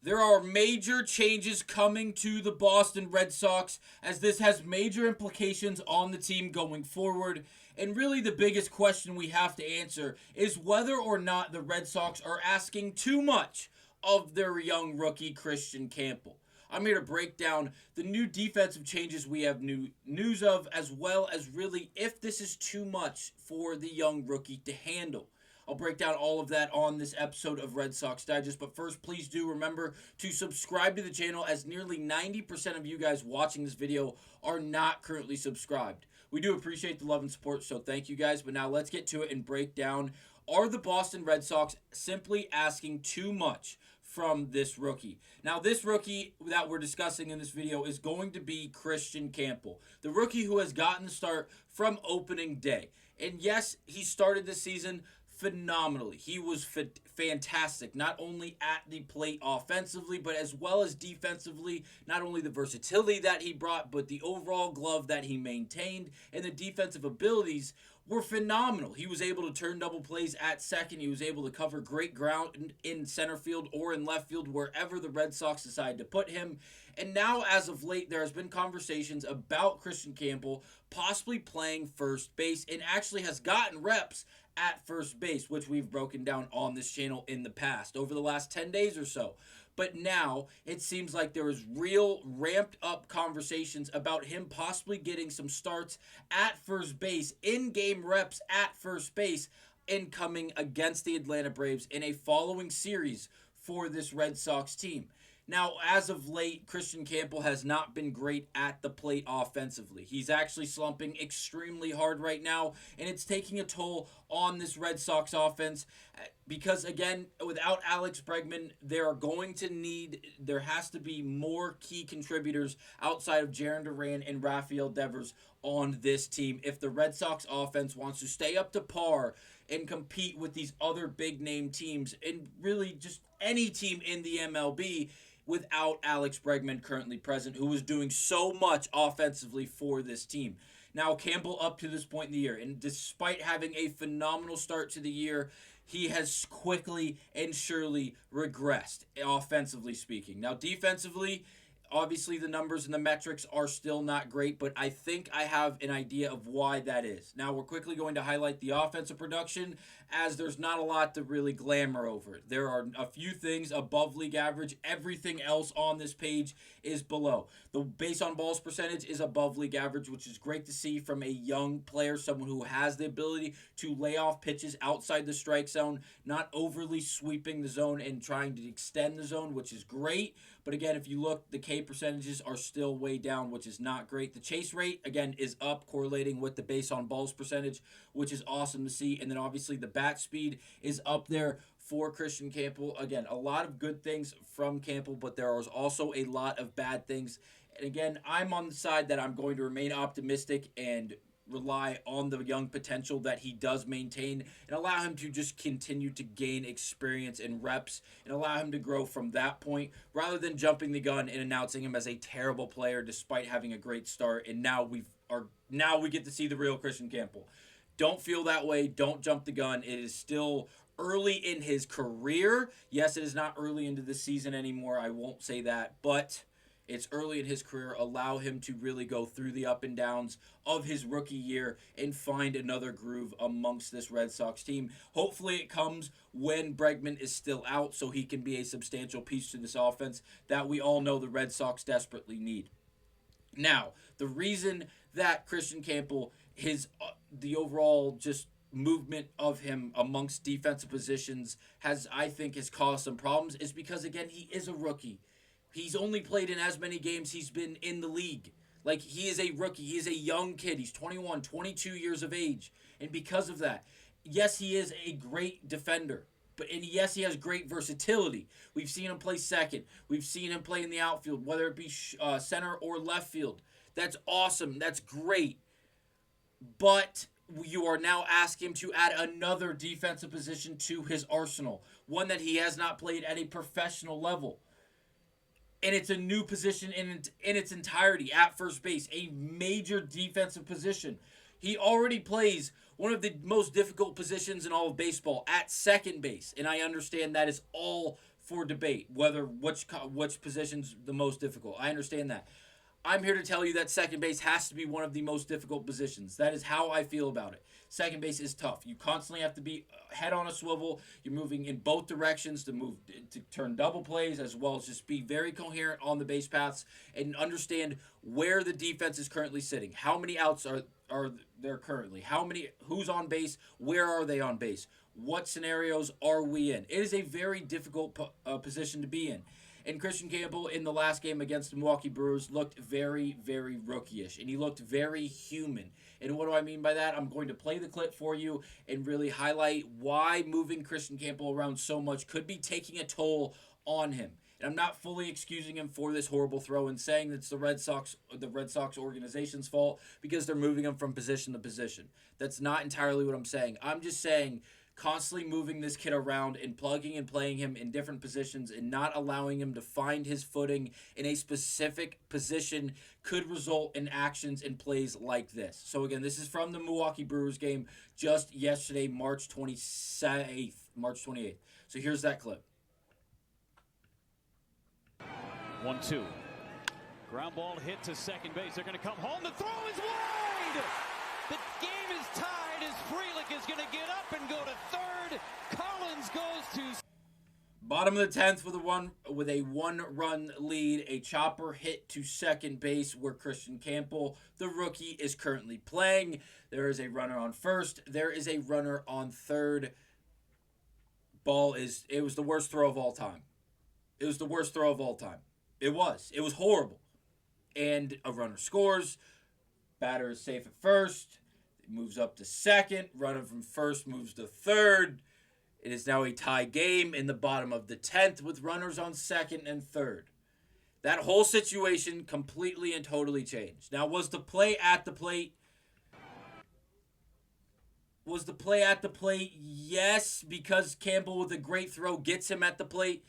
There are major changes coming to the Boston Red Sox as this has major implications on the team going forward. And really the biggest question we have to answer is whether or not the Red Sox are asking too much of their young rookie Kristian Campbell. I'm here to break down the new defensive changes we have new news of, as well as really if this is too much for the young rookie to handle. I'll break down all of that on this episode of Red Sox Digest. But first, please do remember to subscribe to the channel, as nearly 90% of you guys watching this video are not currently subscribed. We do appreciate the love and support, so thank you guys. But now let's get to it and break down, are the Boston Red Sox simply asking too much from this rookie? Now, this rookie that we're discussing in this video is going to be Kristian Campbell, the rookie who has gotten the start from opening day. And yes, he started this season phenomenally. He was fantastic, not only at the plate offensively, but as well as defensively. Not only the versatility that he brought, but the overall glove that he maintained, and the defensive abilities were phenomenal. He was able to turn double plays at second. He was able to cover great ground in center field or in left field, wherever the Red Sox decided to put him. And now, as of late, there has been conversations about Kristian Campbell possibly playing first base, and actually has gotten reps at first base, which we've broken down on this channel in the past over the last 10 days or so. But now it seems like there is real ramped up conversations about him possibly getting some starts at first base, in-game reps at first base, incoming against the Atlanta Braves in a following series for this Red Sox team. Now, as of late, Kristian Campbell has not been great at the plate offensively. He's actually slumping extremely hard right now, and it's taking a toll on this Red Sox offense because, again, without Alex Bregman, there has to be more key contributors outside of Jarren Duran and Rafael Devers on this team if the Red Sox offense wants to stay up to par and compete with these other big-name teams, and really just any team in the MLB, without Alex Bregman currently present, who was doing so much offensively for this team. Now, Campbell up to this point in the year, and despite having a phenomenal start to the year, he has quickly and surely regressed, offensively speaking. Now, defensively, obviously the numbers and the metrics are still not great, but I think I have an idea of why that is. Now, we're quickly going to highlight the offensive production, as there's not a lot to really glamour over. There are a few things above league average. Everything else on this page is below. The base on balls percentage is above league average, which is great to see from a young player, someone who has the ability to lay off pitches outside the strike zone, not overly sweeping the zone and trying to extend the zone, which is great. But again, if you look, the K percentages are still way down, which is not great. The chase rate, again, is up, correlating with the base on balls percentage, which is awesome to see. And then obviously the bat speed is up there for Kristian Campbell. Again, a lot of good things from Campbell, but there is also a lot of bad things. And again, I'm on the side that I'm going to remain optimistic and rely on the young potential that he does maintain, and allow him to just continue to gain experience and reps, and allow him to grow from that point, rather than jumping the gun and announcing him as a terrible player despite having a great start. And now we get to see the real Kristian Campbell. Don't feel that way. Don't jump the gun. It is still early in his career. Yes, it is not early into the season anymore. I won't say that, but it's early in his career. Allow him to really go through the up and downs of his rookie year and find another groove amongst this Red Sox team. Hopefully it comes when Bregman is still out, so he can be a substantial piece to this offense that we all know the Red Sox desperately need. Now, the reason that Kristian Campbell, the overall just movement of him amongst defensive positions has caused some problems is because, again, he is a rookie. He's only played in as many games he's been in the league. Like, he is a rookie. He is a young kid. He's 21, 22 years of age. And because of that, yes, he is a great defender. And yes, he has great versatility. We've seen him play second. We've seen him play in the outfield, whether it be center or left field. That's awesome. That's great. But you are now asking him to add another defensive position to his arsenal, one that he has not played at a professional level. And it's a new position in its entirety at first base, a major defensive position. He already plays one of the most difficult positions in all of baseball at second base. And I understand that is all for debate whether which position's the most difficult. I understand that. I'm here to tell you that second base has to be one of the most difficult positions. That is how I feel about it. Second base is tough. You constantly have to be head on a swivel. You're moving in both directions to turn double plays, as well as just be very coherent on the base paths and understand where the defense is currently sitting. How many outs are there currently? Who's on base? Where are they on base? What scenarios are we in? It is a very difficult position to be in. And Kristian Campbell in the last game against the Milwaukee Brewers looked very, very rookie-ish. And he looked very human. And what do I mean by that? I'm going to play the clip for you and really highlight why moving Kristian Campbell around so much could be taking a toll on him. And I'm not fully excusing him for this horrible throw and saying it's the Red Sox organization's fault because they're moving him from position to position. That's not entirely what I'm saying. I'm just saying constantly moving this kid around and plugging and playing him in different positions and not allowing him to find his footing in a specific position could result in actions and plays like this. So again, this is from the Milwaukee Brewers game just yesterday, March 28th. So here's that clip. 1-2. Ground ball hit to second base. They're going to come home. The throw is wide. The game is tied as Frelick is going to get up and go to third. Collins goes to bottom of the 10th with a one-run lead. A chopper hit to second base where Kristian Campbell, the rookie, is currently playing. There is a runner on first. There is a runner on third. It was the worst throw of all time. It was the worst throw of all time. It was horrible. And a runner scores. Batter is safe at first. It moves up to second. Runner from first moves to third. It is now a tie game in the bottom of the 10th with runners on second and third. That whole situation completely and totally changed. Now, was the play at the plate? Yes, because Campbell with a great throw gets him at the plate.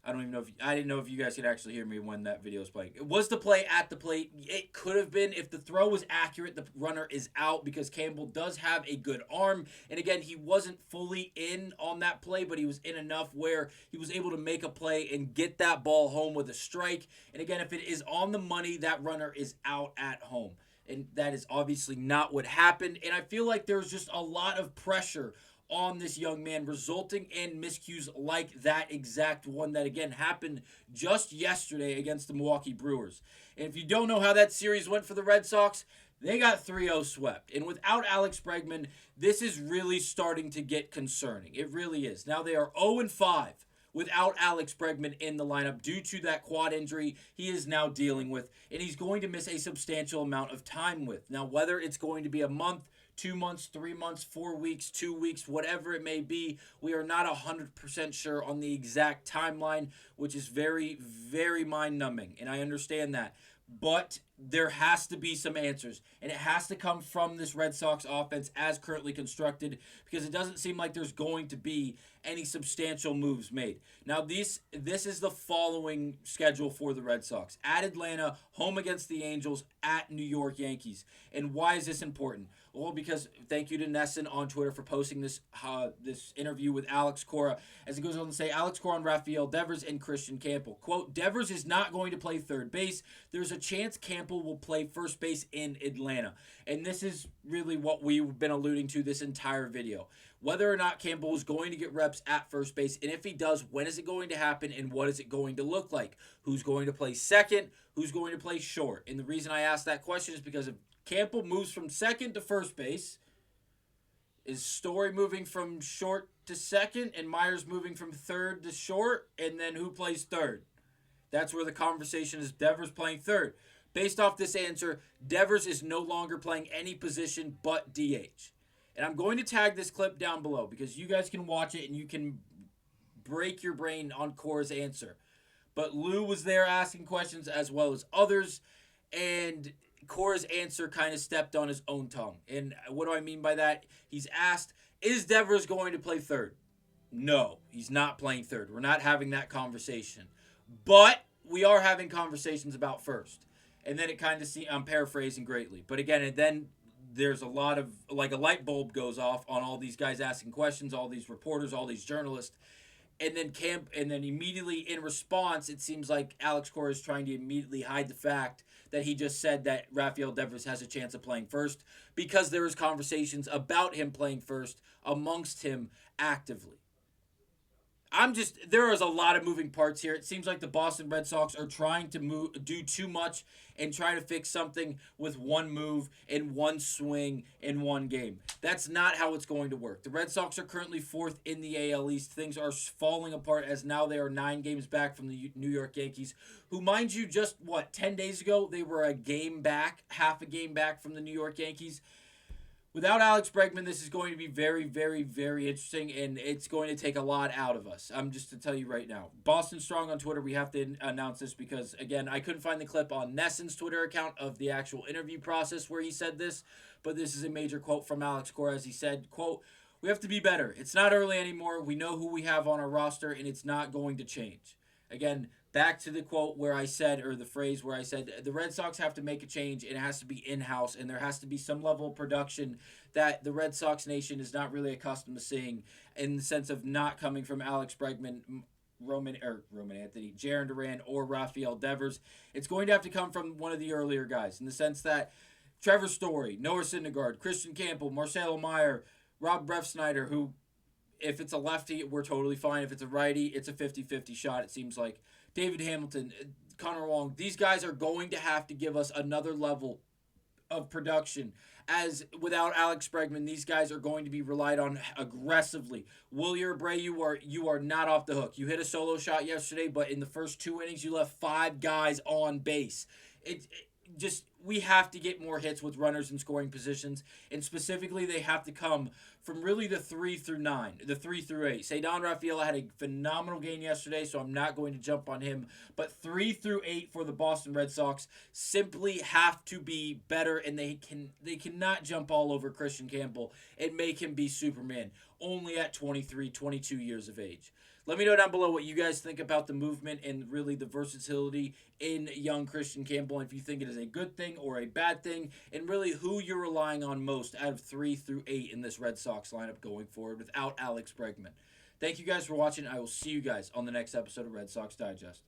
I didn't know if you guys could actually hear me when that video was playing. Was the play at the plate? It could have been. If the throw was accurate, the runner is out because Campbell does have a good arm. And again, he wasn't fully in on that play, but he was in enough where he was able to make a play and get that ball home with a strike. And again, if it is on the money, that runner is out at home. And that is obviously not what happened. And I feel like there's just a lot of pressure on this young man, resulting in miscues like that exact one that, again, happened just yesterday against the Milwaukee Brewers. And if you don't know how that series went for the Red Sox, they got 3-0 swept. And without Alex Bregman, this is really starting to get concerning. It really is. Now they are 0-5 without Alex Bregman in the lineup due to that quad injury he is now dealing with, and he's going to miss a substantial amount of time with. Now, whether it's going to be a month, 2 months, 3 months, 4 weeks, 2 weeks, whatever it may be, we are not 100% sure on the exact timeline, which is very, very mind-numbing, and I understand that. But there has to be some answers, and it has to come from this Red Sox offense as currently constructed, because it doesn't seem like there's going to be any substantial moves made. Now, this is the following schedule for the Red Sox. At Atlanta, home against the Angels, at New York Yankees. And why is this important? Well, because thank you to Nesson on Twitter for posting this interview with Alex Cora. As it goes on to say, Alex Cora on Rafael Devers and Kristian Campbell. Quote, Devers is not going to play third base. There's a chance Campbell will play first base in Atlanta. And this is really what we've been alluding to this entire video. Whether or not Campbell is going to get reps at first base, and if he does, when is it going to happen, and what is it going to look like? Who's going to play second? Who's going to play short? And the reason I ask that question is because if Campbell moves from second to first base, is Story moving from short to second, and Myers moving from third to short, and then who plays third? That's where the conversation is. Devers playing third. Based off this answer, Devers is no longer playing any position but DH. And I'm going to tag this clip down below because you guys can watch it and you can break your brain on Cora's answer. But Lou was there asking questions as well as others, and Cora's answer kind of stepped on his own tongue. And what do I mean by that? He's asked, is Devers going to play third? No, he's not playing third. We're not having that conversation. But we are having conversations about first. And then it kind of seems, I'm paraphrasing greatly. But again, and then there's a lot of, like a light bulb goes off on all these guys asking questions, all these reporters, all these journalists. And then immediately in response, it seems like Alex Cora is trying to immediately hide the fact that he just said that Rafael Devers has a chance of playing first, because there was conversations about him playing first amongst him actively. There is a lot of moving parts here. It seems like the Boston Red Sox are trying to do too much and try to fix something with one move and one swing in one game. That's not how it's going to work. The Red Sox are currently 4th in the AL East. Things are falling apart as now they are 9 games back from the New York Yankees, who, mind you, just 10 days ago, they were half a game back from the New York Yankees. Without Alex Bregman, this is going to be very, very, very interesting, and it's going to take a lot out of us. I'm just to tell you right now. Boston Strong on Twitter, we have to announce this because, again, I couldn't find the clip on Nesson's Twitter account of the actual interview process where he said this, but this is a major quote from Alex Cora as he said, quote, "We have to be better. It's not early anymore. We know who we have on our roster, and it's not going to change." Again, back to the quote where I said, or the phrase where I said, the Red Sox have to make a change, and it has to be in-house, and there has to be some level of production that the Red Sox nation is not really accustomed to seeing, in the sense of not coming from Alex Bregman, Roman Anthony, Jarren Duran, or Rafael Devers. It's going to have to come from one of the earlier guys, in the sense that Trevor Story, Noah Syndergaard, Kristian Campbell, Marcelo Meyer, Rob Refsnyder, who, if it's a lefty, we're totally fine. If it's a righty, it's a 50-50 shot, it seems like. David Hamilton, Connor Wong, these guys are going to have to give us another level of production, as without Alex Bregman, these guys are going to be relied on aggressively. Wilyer Abreu, you are not off the hook. You hit a solo shot yesterday, but in the first 2 innings, you left 5 guys on base. We have to get more hits with runners in scoring positions, and specifically they have to come from really the 3 through 9, the 3 through 8. Ceddanne Rafaela had a phenomenal game yesterday, so I'm not going to jump on him, but 3 through 8 for the Boston Red Sox simply have to be better, and they cannot jump all over Kristian Campbell and make him be Superman, only at 23, 22 years of age. Let me know down below what you guys think about the movement and really the versatility in young Kristian Campbell, and if you think it is a good thing or a bad thing, and really who you're relying on most out of 3 through 8 in this Red Sox lineup going forward without Alex Bregman. Thank you guys for watching. I will see you guys on the next episode of Red Sox Digest.